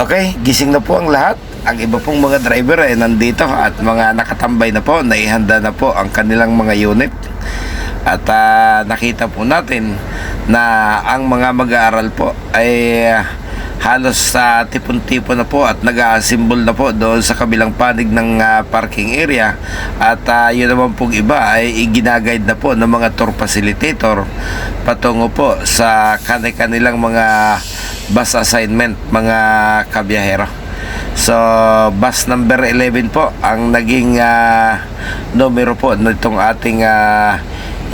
Okay, gising na po ang lahat. Ang iba pong mga driver ay nandito at mga nakatambay na po, naihanda na po ang kanilang mga unit. At nakita po natin na ang mga mag-aaral po ay halos sa tipon-tipon na po at nag-a-assemble na po doon sa kabilang panig ng parking area. At yun naman pong iba ay iginaguide na po ng mga tour facilitator patungo po sa kanilang mga bus assignment, mga kabiyahero. So bus number 11 po ang naging numero po nitong ating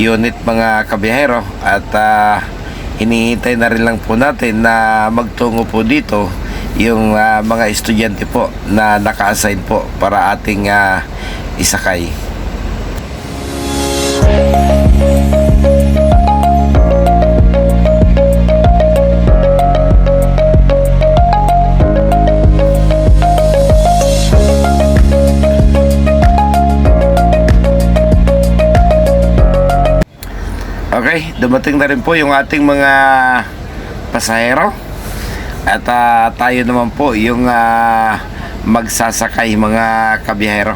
unit, mga kabiyahero. At hinihintay na rin lang po natin na magtungo po dito yung mga estudyante po na naka-assign po para ating isakay. Okay, dumating na rin po yung ating mga pasahero. At tayo naman po yung magsasakay, mga kabiyahero.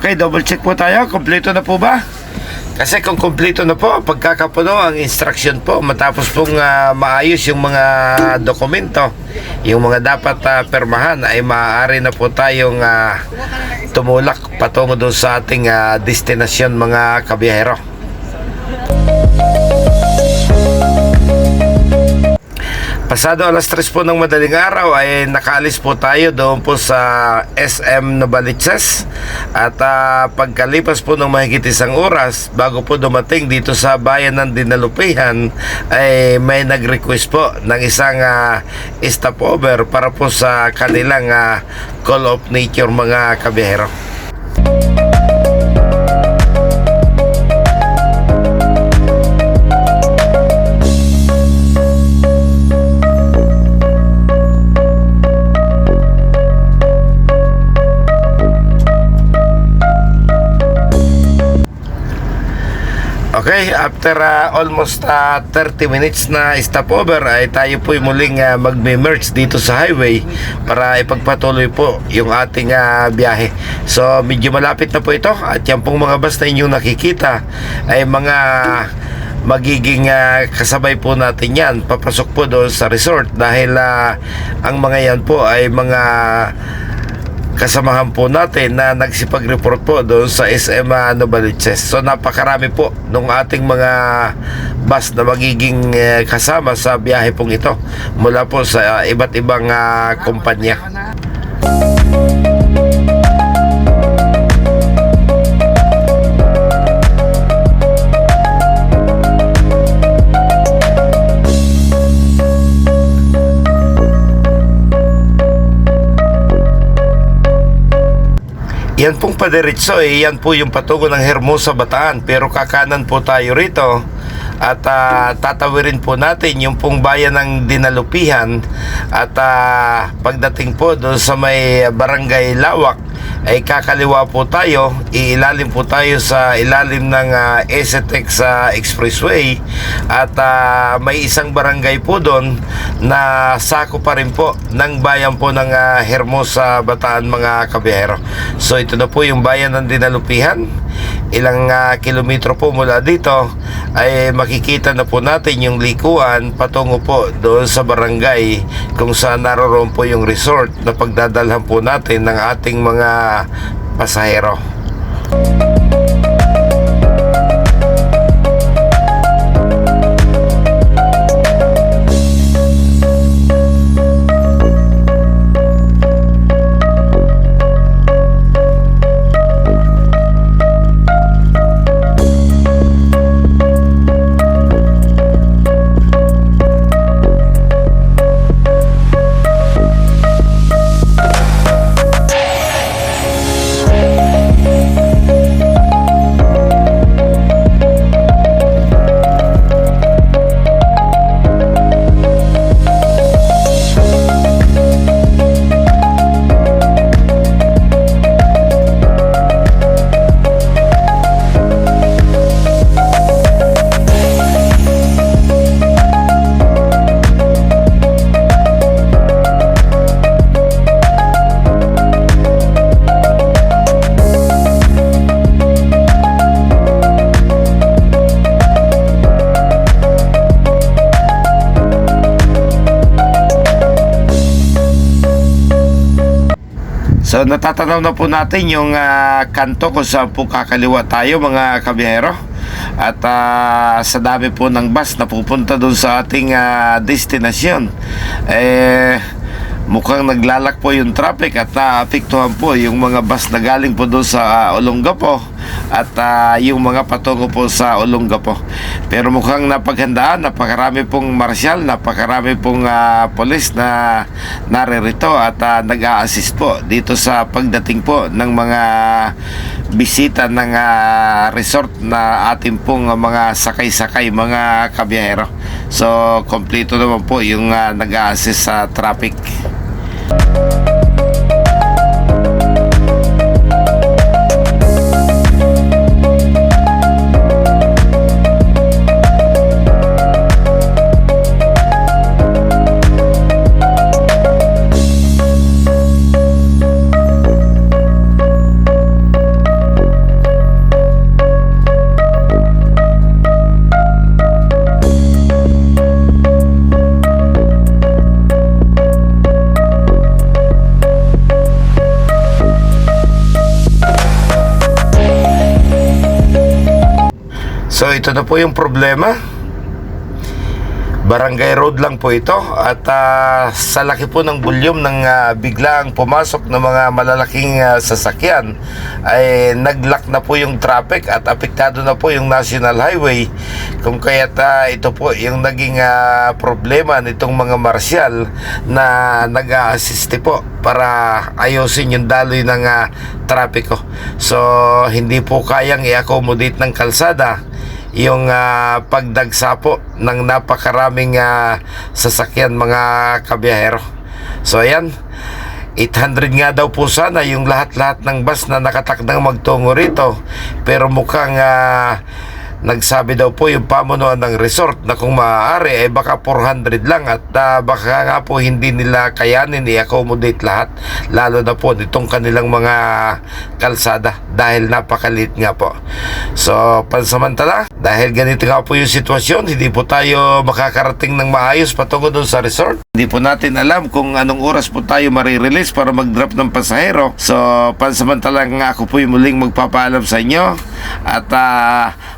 Okay, double check po tayo. Kompleto na po ba? Kasi kung kompleto na po, pagkakapuno ang instruction po, matapos pong maayos yung mga dokumento, yung mga dapat permahan, ay maaari na po tayong tumulak patungo doon sa ating destinasyon, mga kabiyahero. Pasado alas 3 po ng madaling araw ay nakaalis po tayo doon po sa SM Novaliches. At pagkalipas po ng mahigit isang oras bago po dumating dito sa bayan ng Dinalupihan, ay may nag-request po ng isang stopover para po sa kanilang Call of Nature, mga kabiyahero. Okay, after almost 30 minutes na stopover ay tayo po muling magme-merge dito sa highway para ipagpatuloy po yung ating biyahe. So medyo malapit na po ito at yan pong mga bus na inyong nakikita ay mga magiging kasabay po natin yan papasok po doon sa resort, dahil ang mga yan po ay mga kasamahan po natin na nagsipag-report po doon sa SM Novaliches. So napakarami po nung ating mga bus na magiging kasama sa biyahe pong ito mula po sa iba't ibang kumpanya. Yan pong padiretso yan po yung patungo ng Hermosa, Bataan. Pero kakanan po tayo rito at tatawirin po natin yung pong bayan ng Dinalupihan. At pagdating po doon sa may Barangay Lawak ay kakaliwa po tayo, iilalim po tayo sa ilalim ng STX Expressway. At may isang barangay po doon na sako pa rin po ng bayan po ng Hermosa, Bataan, mga kabiyahero. So ito na po yung bayan ng Dinalupihan. Ilang kilometro po mula dito ay makikita na po natin yung likuan patungo po doon sa barangay kung saan naroon po yung resort na pagdadalhan po natin ng ating mga pasahero. So natatanaw na po natin yung kanto kung saan po kakaliwa tayo mga kabiyahero. At sa dami po ng bus na pupunta doon sa ating destinasyon, mukhang naglalak po yung traffic at naapektuhan po yung mga bus na galing po doon sa Olongapo at yung mga patungo po sa Olongapo. Pero mukhang napaghandaan, napakarami pong marsyal, napakarami pong polis na naririto at nag-a-assist po dito sa pagdating po ng mga bisita ng resort na ating pong mga sakay-sakay mga kabiyahero. So kompleto naman po yung nag-a-assist sa traffic. So ito na po yung problema. Barangay road lang po ito at sa laki po ng volume ng biglang pumasok ng mga malalaking sasakyan ay naglock na po yung traffic at apektado na po yung National Highway, kung kaya't ito po yung naging problema nitong mga marsyal na nag-a-assist po para ayusin yung daloy ng trapiko. So hindi po kayang i-accommodate ng kalsada yung pagdagsa po ng napakaraming sasakyan mga kabiyahero. So ayan, 800 nga daw po sana yung lahat-lahat ng bus na nakatakdang magtungo rito, pero mukhang nagsabi daw po yung pamunuan ng resort na kung maaari ay baka 400 lang at baka nga po hindi nila kayanin i-accommodate lahat, lalo na po nitong kanilang mga kalsada dahil napakalit nga po. So pansamantala, dahil ganito nga po yung sitwasyon, hindi po tayo makakarating ng maayos patungo doon sa resort. Hindi po natin alam kung anong oras po tayo marirelease para mag-drop ng pasahero. So pansamantala nga ako po yung muling magpapaalam sa inyo at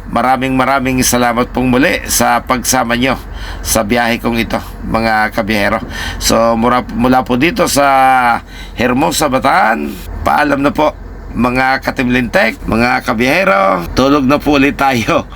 maraming salamat pong muli sa pagsama nyo sa biyahe kong ito mga kabiyahero. So mula po dito sa Hermosa, Bataan, paalam na po mga katimlintek, mga kabiyahero. Tulog na po ulit tayo.